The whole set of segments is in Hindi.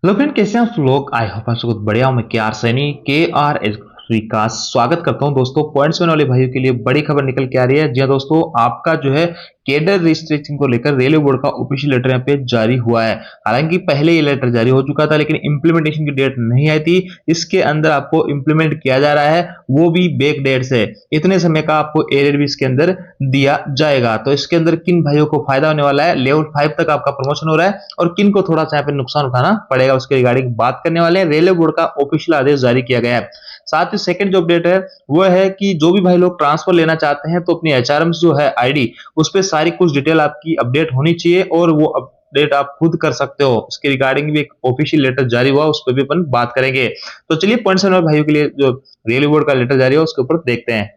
हेलो फ्रेंड, कैसे हैं आप लोग। आई होप आप सब कुछ बढ़िया हूं। मैं के आर सैनी का स्वागत करता हूं। दोस्तों, पॉइंट्स वाले भाइयों के लिए बड़ी खबर निकल के आ रही है। जी हां दोस्तों, आपका जो है कैडर रिस्ट्रिक्शन को लेकर रेलवे बोर्ड का ऑफिशियल लेटर यहाँ पे जारी हुआ है। हालांकि पहले ये लेटर जारी हो चुका था, लेकिन इंप्लीमेंटेशन की डेट नहीं आई थी। इसके अंदर आपको इंप्लीमेंट किया जा रहा है, वो भी बैक डेट से। इतने समय का आपको एरियर भी इसके अंदर दिया जाएगा। तो इसके अंदर किन भाइयों को फायदा होने वाला है, लेवल 5 तक आपका प्रमोशन हो रहा है, और किन को थोड़ा सा यहाँ पे नुकसान उठाना पड़ेगा, उसके रिगार्डिंग बात करने वाले हैं। रेलवे बोर्ड का ऑफिशियल आदेश जारी किया गया है। साथ ही सेकंड जो अपडेट है वो है कि जो भी भाई लोग ट्रांसफर लेना चाहते हैं, तो अपनी एचआरएम जो है आईडी, उस पर सारी कुछ डिटेल आपकी अपडेट होनी चाहिए, और वो अपडेट आप खुद कर सकते हो। इसके रिगार्डिंग भी एक ऑफिशियल लेटर जारी हुआ, उस पर भी अपन बात करेंगे। तो चलिए पॉइंट्स भाइयों के लिए जो रेलवे बोर्ड का लेटर जारी हुआ उसके ऊपर देखते हैं।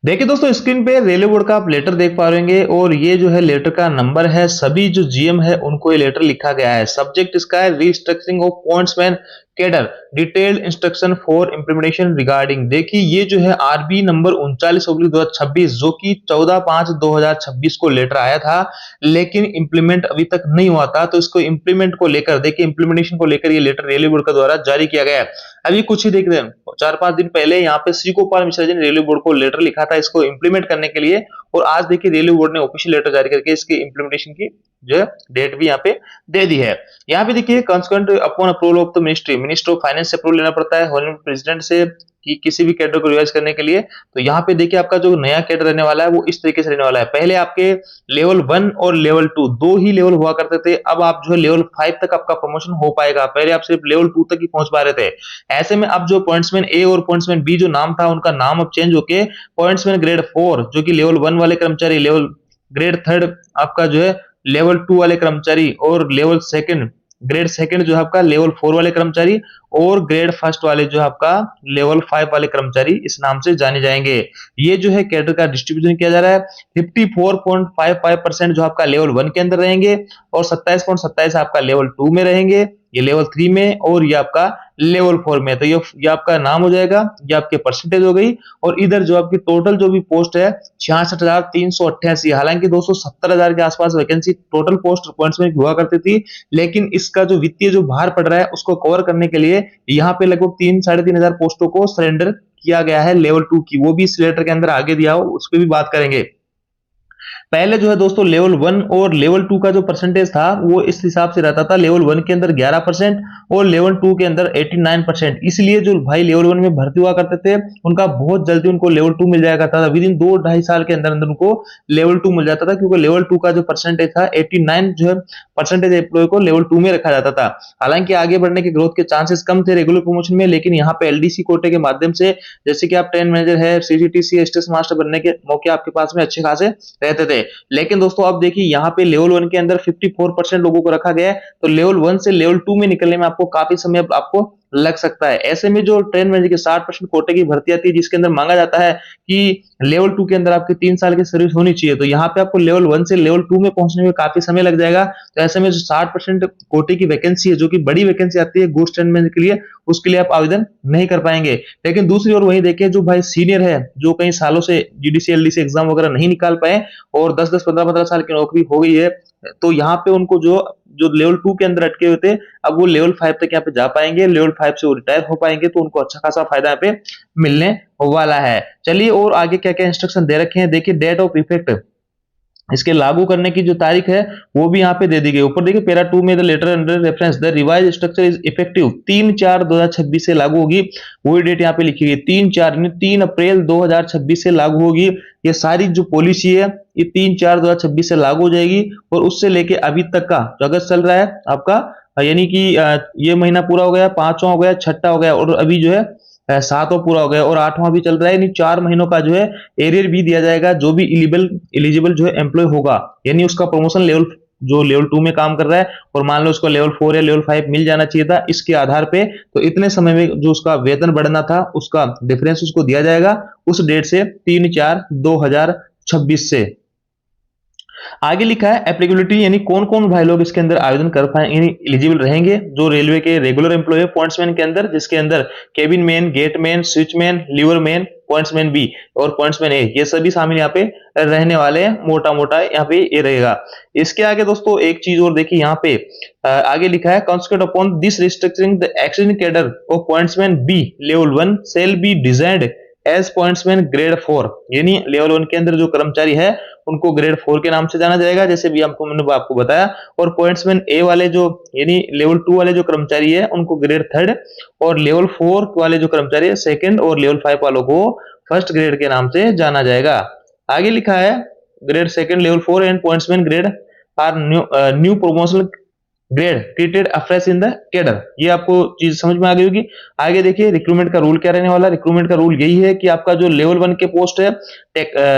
देखिए दोस्तों, स्क्रीन पे रेलवे बोर्ड का आप लेटर देख पा रहे हैं, और ये जो है लेटर का नंबर है। सभी जो जीएम है उनको ये लेटर लिखा गया है। सब्जेक्ट इसका है restructuring of pointsman cadre, detailed instruction for implementation regarding. देखिए ये जो है आरबी नंबर 39/2026, जो कि 14/5/2026 को लेटर आया था, लेकिन इंप्लीमेंट अभी तक नहीं हुआ था। तो इसको इंप्लीमेंट को लेकर, देखिए इंप्लीमेंटेशन को लेकर ये लेटर रेलवे बोर्ड के द्वारा जारी किया गया है। अभी कुछ ही देख रहे हैं, 4-5 दिन पहले यहाँ पे श्री गोपाल मिश्रा जी ने रेलवे बोर्ड को लेटर लिखा था इसको इंप्लीमेंट करने के लिए, और आज देखिए रेलवे बोर्ड ने ऑफिशियल लेटर जारी करके इसके इंप्लीमेंटेशन की जो डेट भी यहाँ पे दे दी है। यहाँ पे देखिए consequent upon approval of the minister of finance से अप्रूवल लेना पड़ता है होनरेबल प्रेसिडेंट से, कि किसी भी कैडर को रिवाइज करने के लिए। तो यहाँ पे देखिए आपका जो नया कैडर रहने वाला है वो इस तरीके से रहने वाला है। पहले आपके लेवल 1 और लेवल 2 दो ही लेवल हुआ करते थे, अब आप जो है लेवल 5 तक आपका प्रमोशन हो पाएगा। पहले आप सिर्फ लेवल 2 तक ही पहुंच पा रहे थे। ऐसे में अब जो पॉइंट्समैन ए और पॉइंट्समैन बी जो नाम था, उनका नाम अब चेंज होके पॉइंट्समैन ग्रेड 4, जो कि लेवल 1 वाले कर्मचारी, लेवल ग्रेड 3 आपका जो है लेवल 2 वाले कर्मचारी, और लेवल सेकंड ग्रेड सेकंड जो है आपका लेवल 4 वाले कर्मचारी, और ग्रेड फर्स्ट वाले जो है आपका लेवल 5 वाले कर्मचारी इस नाम से जाने जाएंगे। ये जो है कैडर का डिस्ट्रीब्यूशन किया जा रहा है। 54.55% जो आपका लेवल 1 के अंदर रहेंगे, और 27.27 आपका लेवल 2 में रहेंगे, ये लेवल 3 में, और ये आपका लेवल 4 में। तो ये आपका नाम हो जाएगा, ये आपके परसेंटेज हो गई। और इधर जो आपकी टोटल जो भी पोस्ट है 66,388। हालांकि 270,000 के आसपास वैकेंसी टोटल पोस्ट पॉइंट्स में हुआ करती थी, लेकिन इसका जो वित्तीय जो भार पड़ रहा है उसको कवर करने के लिए यहाँ पे लगभग 3-3,500 पोस्टों को सरेंडर किया गया है लेवल 2 की। वो भी इस लेटर के अंदर आगे दिया हो, उस पर भी बात करेंगे। पहले जो है दोस्तों लेवल 1 और लेवल 2 का जो परसेंटेज था वो इस हिसाब से रहता था। लेवल 1 के अंदर 11% और लेवल 2 के अंदर 89%। इसलिए जो भाई लेवल 1 में भर्ती हुआ करते थे उनका बहुत जल्दी उनको लेवल 2 मिल जाया करता था। विद इन 2-2.5 साल के अंदर अंदर उनको लेवल 2 मिल जाता था, क्योंकि लेवल 2 का जो परसेंटेज था 89 जो है परसेंटेज एम्प्लॉय को लेवल 2 में रखा जाता था। हालांकि आगे बढ़ने के ग्रोथ के चांसेस कम थे रेगुलर प्रमोशन में, लेकिन यहाँ पे एलडीसी कोटे के माध्यम से, जैसे कि आप ट्रेन मैनेजर है, सीजीटीसी स्टेशन मास्टर बनने के मौके आपके पास में अच्छे खासे रहते थे। लेकिन दोस्तों अब देखिए यहाँ पे लेवल 1 के अंदर 54% लोगों को रखा गया है, तो लेवल 1 से लेवल 2 में निकलने में आपको काफी समय आपको लग सकता है। ऐसे में जो ट्रेन मैनेजर के 60% कोटे की भर्ती आती है, जिसके अंदर मांगा जाता है कि लेवल 2 के अंदर आपके 3 साल की सर्विस होनी चाहिए, तो यहाँ पे आपको लेवल 1 से लेवल 2 में पहुंचने में काफी समय लग जाएगा। तो ऐसे में जो 60% कोटे की वैकेंसी है, जो कि बड़ी वैकेंसी आती है गुड्स ट्रेन मैनेजर के लिए, उसके लिए आप आवेदन नहीं कर पाएंगे। लेकिन दूसरी ओर वही देखिए, जो भाई सीनियर है, जो कई सालों से जीडीसी एलडीसी एग्जाम वगैरह नहीं निकाल पाए और 10-10 15-15 साल की नौकरी हो गई है, तो यहाँ पे उनको जो जो लेवल 2 के अंदर अटके हुए थे, अब वो लेवल 5 तक यहाँ पे जा पाएंगे। लेवल 5 से वो रिटायर हो पाएंगे, तो उनको अच्छा खासा फायदा यहाँ पे मिलने वाला है। चलिए और आगे क्या क्या इंस्ट्रक्शन दे रखे हैं देखिए। डेट ऑफ इफेक्ट, इसके लागू करने की जो तारीख है वो भी यहाँ पे दे दी गई। ऊपर देखिए पैरा 2 में the letter under reference the revise structure is effective 3/4/2026 से लागू होगी। वही डेट यहाँ पे लिखी गई 3 अप्रैल 2026 से लागू होगी। ये सारी जो पॉलिसी है ये 3/4/2026 से लागू हो जाएगी, और उससे लेके अभी तक का जो अगस्त चल रहा है आपका, यानी कि ये महीना पूरा हो गया, 5वां हो गया, 6ठा हो गया, और अभी जो है 7वां पूरा हो गया, और 8वां भी चल रहा है। यानी 4 महीनों का जो है एरियर भी दिया जाएगा जो भी एलिजिबल जो है एम्प्लॉय होगा, यानी उसका प्रमोशन लेवल 2 में काम कर रहा है, और मान लो उसको लेवल 4 या लेवल 5 मिल जाना चाहिए था इसके आधार पे, तो इतने समय में जो उसका वेतन बढ़ना था उसका डिफरेंस उसको दिया जाएगा उस डेट से 3/4/2026 से। आगे लिखा है एप्लीकेबिलिटी, यानी कौन कौन भाई लोग इसके अंदर आवेदन कर पाए, यानी एलिजिबल रहेंगे। जो रेलवे के रेगुलर एम्प्लॉय है पॉइंट्समैन के अंदर, जिसके अंदर cabin man, gate man, switchman, lever man, pointsman B और पॉइंट्समैन ए, ये सभी शामिल यहाँ पे रहने वाले हैं। मोटा मोटा यहाँ पे ये रहेगा। इसके आगे दोस्तों एक चीज और देखिए, यहाँ पे आगे लिखा है consequent upon this restructuring the existing cadre of pointsman B level 1 shall be designed as pointsman grade 4, यानी लेवल 1 के अंदर जो कर्मचारी है उनको ग्रेड 4 के नाम से जाना जाएगा, जैसे भी मैंने आपको बताया। और पॉइंट्समैन ए वाले जो यानी लेवल 2 वाले जो कर्मचारी है उनको ग्रेड 3 और लेवल 4 वाले जो कर्मचारी है सेकंड और लेवल 5 वालों को फर्स्ट ग्रेड के नाम से जाना जाएगा। आगे लिखा है grade second level 4 and pointsman grade are new promotional grade treated afresh in the cadre. ये आपको चीज समझ में आ गई होगी। आगे देखिए रिक्रूटमेंट का रूल क्या रहने वाला। रिक्रूटमेंट का रूल यही है कि आपका जो लेवल 1 के पोस्ट है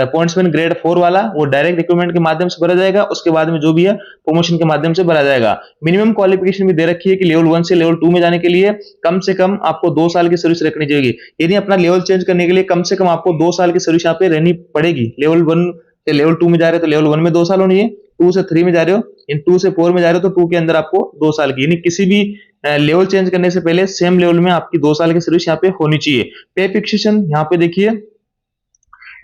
पॉइंट्समैन ग्रेड 4 वाला, वो डायरेक्ट रिक्रूटमेंट के माध्यम से भरा जाएगा। उसके बाद में जो भी है प्रमोशन के माध्यम से भरा जाएगा। मिनिमम क्वालिफिकेशन भी दे रखी है कि लेवल 1 से लेवल 2 में जाने के लिए कम से कम आपको 2 साल की सर्विस रखनी चाहिए। यदि अपना लेवल चेंज करने के लिए कम से कम आपको 2 साल की सर्विस यहाँ पे रहनी पड़ेगी। लेवल 1 से लेवल 2 में जा रहे हो तो लेवल 1 में 2 साल होनी है, 2 से 3 में जा रहे हो, इन 2 से 4 में जा रहे हो तो 2 के अंदर आपको 2 साल की, यानी किसी भी लेवल चेंज करने से पहले सेम लेवल में आपकी 2 साल की सर्विस यहाँ पे होनी चाहिए। पे फिक्सेशन यहाँ पे देखिए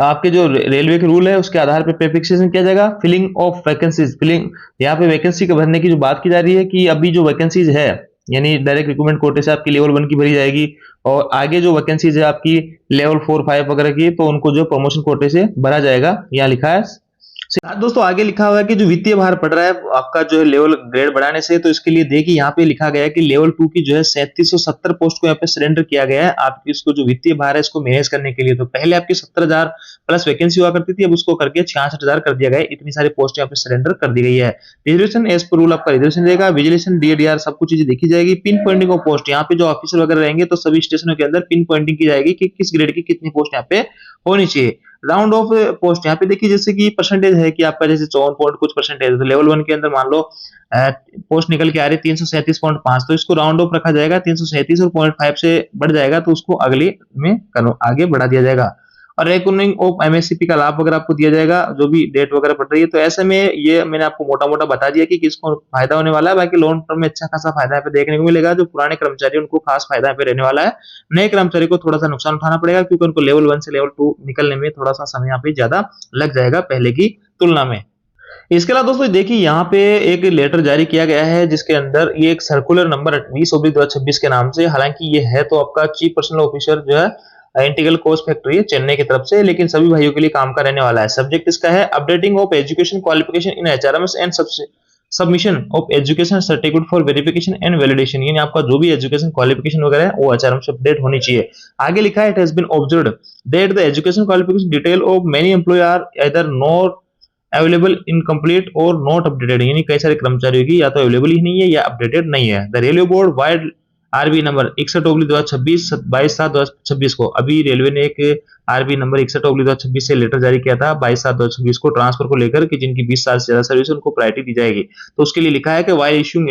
आपके जो रेलवे के रूल है उसके आधार पर पे फिक्सेशन किया जाएगा। फिलिंग ऑफ वैकेंसीज, फिलिंग यहाँ पे वैकेंसी को भरने की जो बात की जा रही है कि अभी जो वैकेंसीज है यानी डायरेक्ट रिक्रूटमेंट कोटे से आपकी लेवल 1 की भरी जाएगी, और आगे जो वैकेंसीज है आपकी लेवल 4 5 वगैरह की तो उनको जो प्रमोशन कोटे से भरा जाएगा, यहाँ लिखा है। दोस्तों आगे लिखा हुआ है कि जो वित्तीय भार पड़ रहा है आपका जो है लेवल ग्रेड बढ़ाने से, तो इसके लिए देखिए यहाँ पे लिखा गया है कि लेवल 2 की जो है 3770 पोस्ट को यहाँ पे सरेंडर किया गया है आपकी इसको जो वित्तीय भार है इसको मैनेज करने के लिए। तो पहले आपकी 70,000 प्लस वैकेंसी हुआ करती थी, अब उसको करके 66,000 कर दिया गया है। इतनी सारी पोस्ट यहाँ पे सरेंडर कर दी गई है। रिजर्वेशन एज पर रूल आपका रिजर्वेशन रहेगा, विजिलेशन डीएडीआर सब कुछ चीजें देखी जाएगी। पिन पॉइंटिंग ऑफ पोस्ट, यहाँ पे जो ऑफिसर वगैरह रहेंगे तो सभी स्टेशनों के अंदर पिन पॉइंटिंग की जाएगी कि किस ग्रेड की कितनी पोस्ट यहाँ पे होनी चाहिए। राउंड ऑफ पोस्ट यहाँ पे देखिए जैसे कि परसेंटेज है कि आपका जैसे 54 पॉइंट कुछ परसेंटेज है, तो लेवल 1 के अंदर मान लो पोस्ट निकल के आ रही 337.5, तो इसको राउंड ऑफ रखा जाएगा 337 और 0.5 से बढ़ जाएगा तो उसको अगले में आगे बढ़ा दिया जाएगा। और रेकनिंग ऑफ एमएससीपी का लाभ वगैरह आपको दिया जाएगा जो भी डेट वगैरह पड़ रही है। तो ऐसे में ये मैंने आपको मोटा मोटा बता दिया कि किसको फायदा होने वाला है। बाकी लॉन्ग टर्म में अच्छा खासा फायदा यहाँ पे देखने को मिलेगा। जो पुराने कर्मचारी उनको खास फायदा यहाँ पे रहने वाला है, नए कर्मचारी को थोड़ा सा नुकसान उठाना पड़ेगा क्योंकि उनको लेवल 1 से लेवल 2 निकलने में थोड़ा सा समय यहाँ पे ज्यादा लग जाएगा पहले की तुलना में। इसके अलावा दोस्तों देखिए यहाँ पे एक लेटर जारी किया गया है जिसके अंदर ये एक सर्कुलर नंबर 20/2026 के नाम से, हालांकि ये है तो आपका चीफ पर्सनल ऑफिसर जो है इंटीग्रल कोर्स फैक्ट्री चेन्नई की तरफ से, लेकिन सभी भाइयों के लिए काम का रहने वाला है। सब्जेक्ट इसका है updating of education qualification in HRMS and submission of education certificate for verification and validation, यानी आपका जो भी एजुकेशन क्वालिफिकेशन वगैरह है वो एचआरएम से अपडेट होनी चाहिए। आगे लिखा है it has been observed that the education qualification detail of many employ are either not available incomplete और नॉट अपडेटेड, यानी कई सारे कर्मचारियों की या तो अवेलेबल ही नहीं है या अपडेटेड नहीं है। The railway board vide RB number 61/2026 22/7/2026 को, अभी रेलवे ने एक आरबी नंबर 61/2026 से लेटर जारी किया था 22/7/2026 को ट्रांसफर को लेकर कि जिनकी 20 साल से ज्यादा सर्विस उनको प्रायोरिटी दी जाएगी। तो उसके लिए लिखा है कि while issuing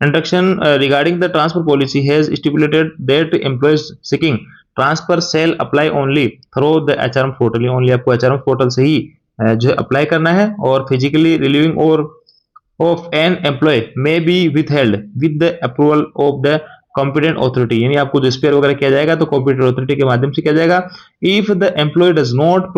introduction regarding the transfer policy has stipulated that employees seeking transfer cell apply only through the HRM portal, only आपको एचआरएम पोर्टल से ही जो अप्लाई करना है। और फिजिकली रिलीविंग और of an employee may be withheld with the approval of the competent authority, यानी आपको जो स्पेयर वगैरह किया जाएगा तो competent authority के माध्यम से किया जाएगा। If the employee does not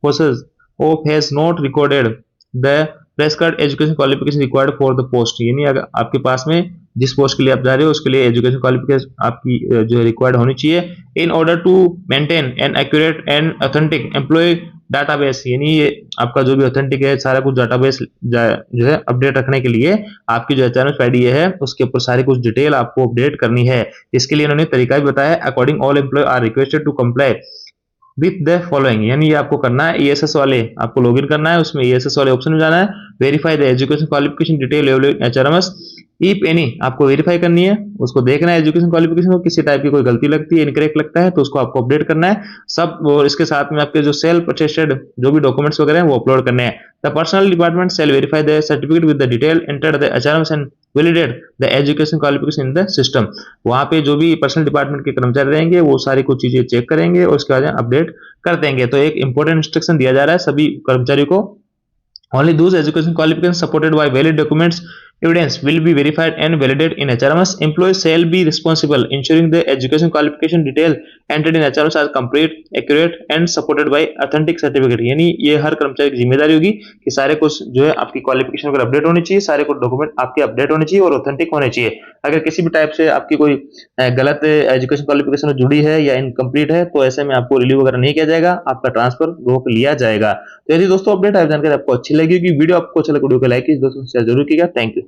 possess or has not recorded the prescribed education qualification required for the post, यानी अगर आपके पास में जिस पोस्ट के लिए आप जा रहे हो उसके लिए एजुकेशन क्वालिफिकेशन आपकी जो रिक्वायर्ड होनी चाहिए। In order to maintain an accurate and authentic employ database, यानी ये आपका जो भी ऑथेंटिक है सारा कुछ डाटाबेस जो है अपडेट रखने के लिए आपकी जो एचआरएम आईडी है उसके ऊपर सारी कुछ डिटेल आपको अपडेट करनी है। इसके लिए इन्होंने तरीका भी बताया। According all employ are requested to comply with the following, यानी ये आपको करना है ईएसएस वाले आपको लॉगिन करना है, उसमें ईएसएस वाले ऑप्शन में जाना है, verify the education qualification detail HRMS if any, आपको वेरीफाई करनी है, उसको देखना है एजुकेशन क्वालिफिकेशन को किसी टाइप की कोई गलती लगती है इनकरेक्ट लगता है तो उसको आपको अपडेट करना है सब। और इसके साथ में आपके जो सेल्फ अटेस्टेड जो भी डॉक्यूमेंट्स वगैरह हैं वो अपलोड करने हैं। The personal department cell verify the certificate with the detail entered the HRMS and validate the education qualification in the system. वहां पे जो भी पर्सनल डिपार्टमेंट के कर्मचारी रहेंगे वो सारी कुछ चीजें चेक करेंगे और उसके बाद अपडेट कर देंगे। तो एक इंपॉर्टेंट इंस्ट्रक्शन दिया जा रहा है सभी कर्मचारियों को। Only those education qualifications supported by valid documents evidence will be verified and validated in HRMS. Employees shall be responsible ensuring the education qualification detail entered in HRMS are complete, accurate and supported by authentic certificate। यानी ये हर कर्मचारी की जिम्मेदारी होगी कि सारे कुछ जो है आपकी क्वालिफिकेशन वगैरह अपडेट होनी चाहिए, सारे कुछ डॉक्यूमेंट आपके अपडेट होने चाहिए और ऑथेंटिक होने चाहिए। अगर किसी भी टाइप से आपकी कोई गलत एजुकेशन क्वालिफिकेशन जुड़ी है या इनकम्प्लीट है तो ऐसे में आपको रिलीव वगैरह नहीं किया जाएगा, आपका ट्रांसफर रोक लिया जाएगा। तो यदि दोस्तों अपडेट जानकारी आपको अच्छी लगी, वीडियो आपको अच्छा लगे वीडियो को लाइक कीजिए, दोस्तों शेयर जरूर कीजिएगा। Thank you.